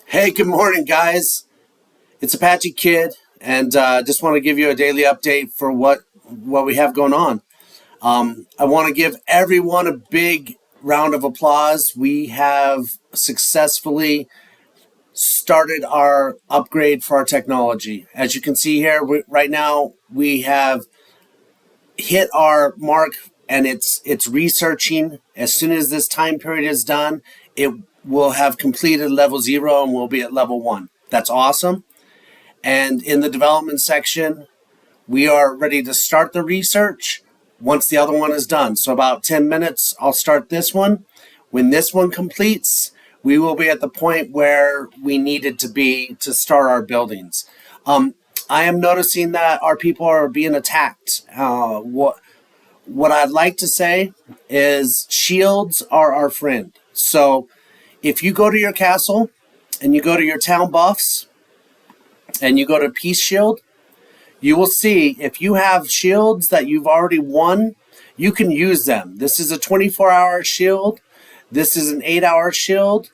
Hey, good morning, guys. It's Apache Kid, and just want to give you a daily update for what we have going on. I want to give everyone a big round of applause. We have successfully started our upgrade for our technology. As you can see here, right now we have hit our mark, and it's researching. As soon as this time period is done, it will have completed level 0 and we'll be at level 1. That's awesome. And in the development section, we are ready to start the research once the other one is done. So about 10 minutes, I'll start this one. When this one completes, we will be at the point where we needed to be to start our buildings. I am noticing that our people are being attacked. What I'd like to say is shields are our friend. So if you go to your castle and you go to your town buffs and you go to Peace Shield, you will see if you have shields that you've already won, you can use them. This is a 24-hour shield. This is an 8-hour shield.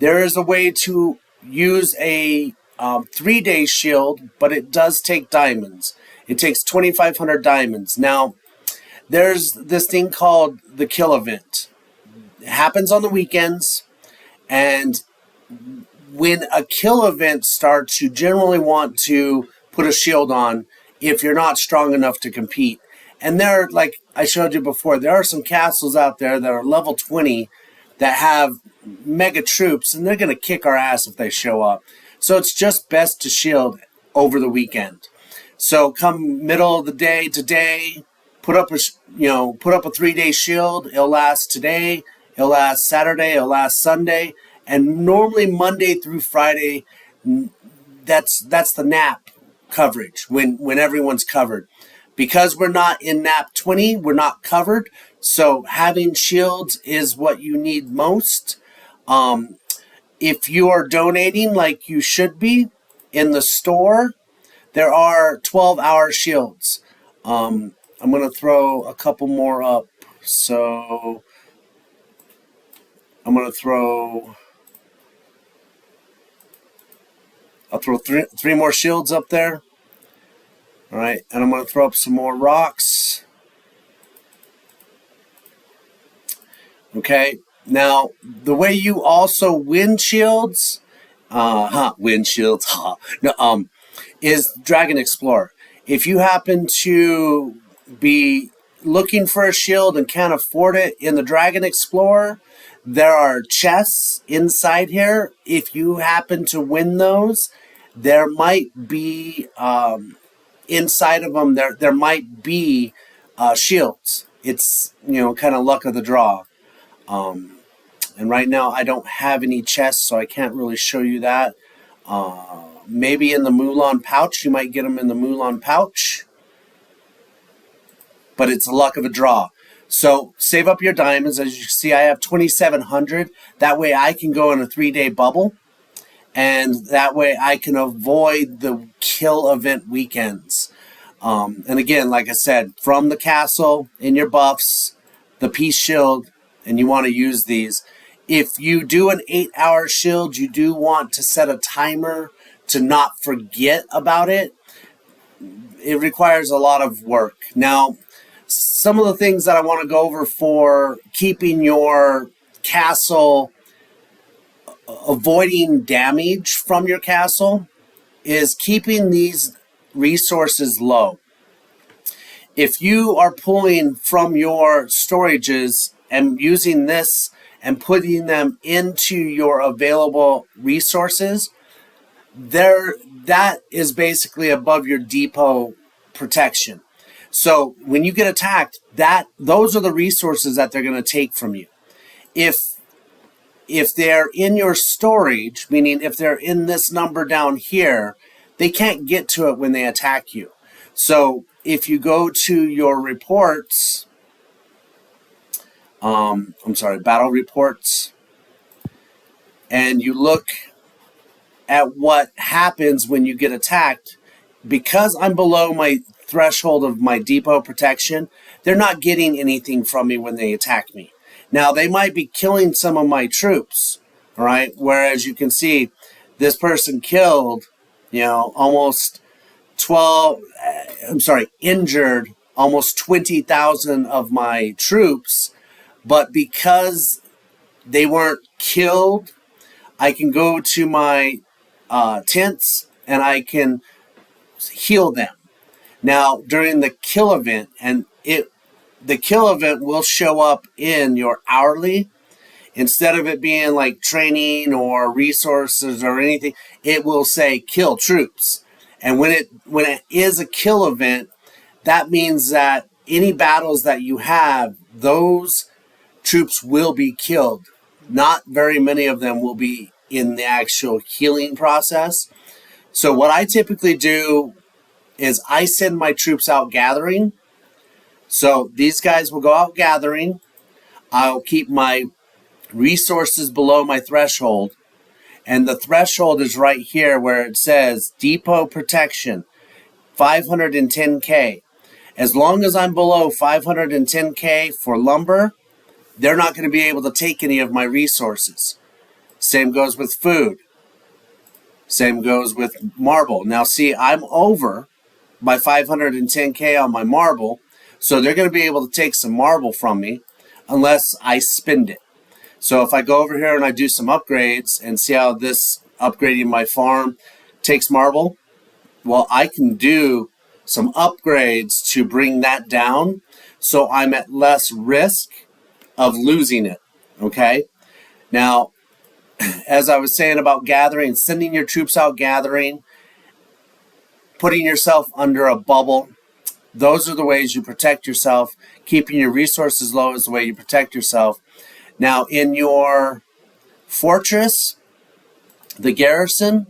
There is a way to use a 3-day shield, but it does take diamonds. It takes 2,500 diamonds. Now, there's this thing called the kill event. It happens on the weekends, and when a kill event starts, you generally want to put a shield on if you're not strong enough to compete. And there, like I showed you before, there are some castles out there that are level 20 that have mega troops, and they're going to kick our ass if they show up. So it's just best to shield over the weekend. So come middle of the day today, put up a 3-day shield. It'll last today, it'll last Saturday, it'll last Sunday, and normally Monday through Friday. That's the nap coverage when everyone's covered. Because we're not in nap 20, we're not covered. So having shields is what you need most. If you are donating like you should be in the store, there are 12-hour shields. I'm going to throw a couple more up. So I'm going to throw... I'll throw three more shields up there. All right, and I'm going to throw up some more rocks. Okay, now the way you also win shields, is Dragon Explorer. If you happen to be looking for a shield and can't afford it in the Dragon Explorer, there are chests inside here. If you happen to win those, there might be inside of them. There might be shields. It's kind of luck of the draw. And right now I don't have any chests, so I can't really show you that. Maybe in the Mulan pouch, you might get them in the Mulan pouch. But it's a luck of a draw. So save up your diamonds. As you can see, I have 2,700. That way I can go in a 3-day bubble. And that way I can avoid the kill event weekends. And again, like I said, from the castle, in your buffs, the Peace Shield, and you want to use these. If you do an 8-hour shield, you do want to set a timer to not forget about it. It requires a lot of work. Now, some of the things that I want to go over for keeping your castle, avoiding damage from your castle, is keeping these resources low. If you are pulling from your storages and using this and putting them into your available resources, that is basically above your depot protection. So when you get attacked, those are the resources that they're going to take from you. If they're in your storage, meaning if they're in this number down here, they can't get to it when they attack you. So if you go to your reports, battle reports, and you look at what happens when you get attacked, because I'm below my threshold of my depot protection, they're not getting anything from me when they attack me. Now, they might be killing some of my troops, all right? Whereas you can see this person killed, almost injured almost 20,000 of my troops. But because they weren't killed, I can go to my tents and I can heal them. Now, during the kill event, the kill event will show up in your hourly. Instead of it being like training or resources or anything, it will say kill troops. And when it is a kill event, that means that any battles that you have, those troops will be killed. Not very many of them will be in the actual healing process. So what I typically do is I send my troops out gathering. So these guys will go out gathering. I'll keep my resources below my threshold. And the threshold is right here where it says depot protection, 510K. As long as I'm below 510K for lumber, they're not going to be able to take any of my resources. Same goes with food. Same goes with marble. Now see, I'm over by 510K on my marble, so they're going to be able to take some marble from me unless I spend it. So if I go over here and I do some upgrades and see how this upgrading my farm takes marble, well, I can do some upgrades to bring that down so I'm at less risk of losing it, okay? Now, as I was saying about gathering, sending your troops out gathering, putting yourself under a bubble, those are the ways you protect yourself. Keeping your resources low is the way you protect yourself. Now, in your fortress, the garrison,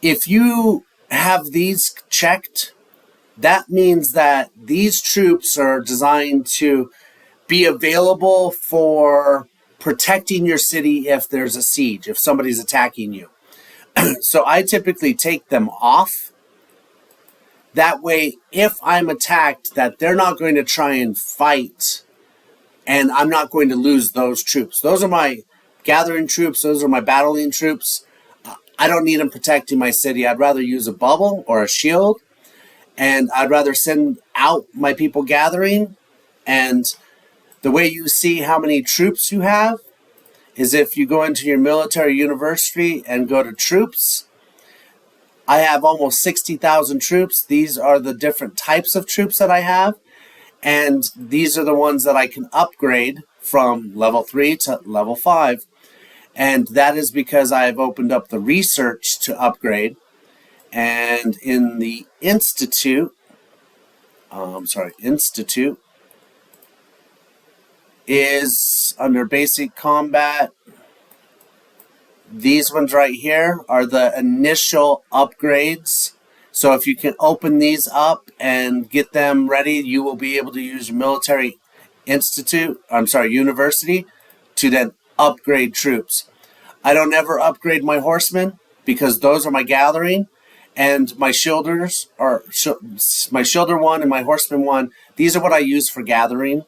if you have these checked, that means that these troops are designed to be available for protecting your city if there's a siege, if somebody's attacking you. So I typically take them off. That way, if I'm attacked, that they're not going to try and fight, and I'm not going to lose those troops. Those are my gathering troops. Those are my battling troops. I don't need them protecting my city. I'd rather use a bubble or a shield, and I'd rather send out my people gathering. And the way you see how many troops you have is if you go into your military university and go to troops. I have almost 60,000 troops. These are the different types of troops that I have. And these are the ones that I can upgrade from level 3 to level 5. And that is because I've opened up the research to upgrade. And in the institute is under basic combat. These ones right here are the initial upgrades. So if you can open these up and get them ready, you will be able to use your military university to then upgrade troops. I don't ever upgrade my horsemen because those are my gathering, and my shielders are my shielder 1 and my horseman 1. These are what I use for gathering.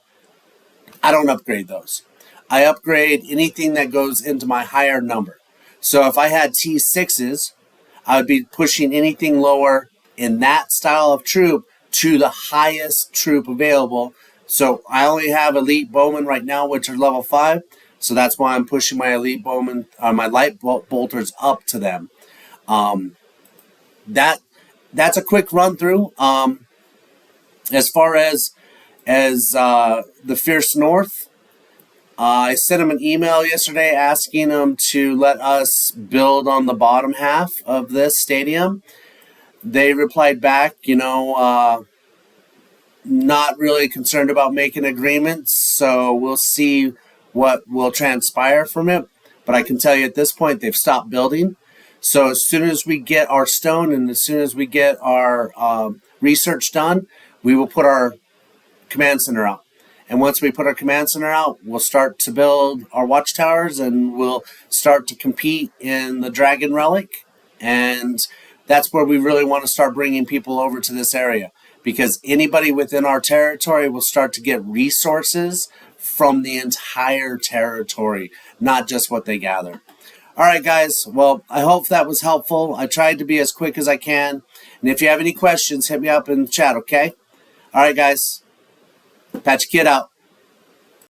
I don't upgrade those. I upgrade anything that goes into my higher number. So if I had T6s, I would be pushing anything lower in that style of troop to the highest troop available. So I only have elite bowmen right now, which are level 5. So that's why I'm pushing my elite bowmen, my light bolters up to them. That's a quick run through. As far as the Fierce North, I sent them an email yesterday asking them to let us build on the bottom half of this stadium. They replied back, not really concerned about making agreements, so we'll see what will transpire from it. But I can tell you at this point, they've stopped building. So as soon as we get our stone and as soon as we get our research done, we will put our command center out. And once we put our command center out, we'll start to build our watchtowers and we'll start to compete in the Dragon Relic. And that's where we really want to start bringing people over to this area, because anybody within our territory will start to get resources from the entire territory, not just what they gather. All right, guys. Well, I hope that was helpful. I tried to be as quick as I can. And if you have any questions, hit me up in the chat, okay? All right, guys. Patchy Kid out.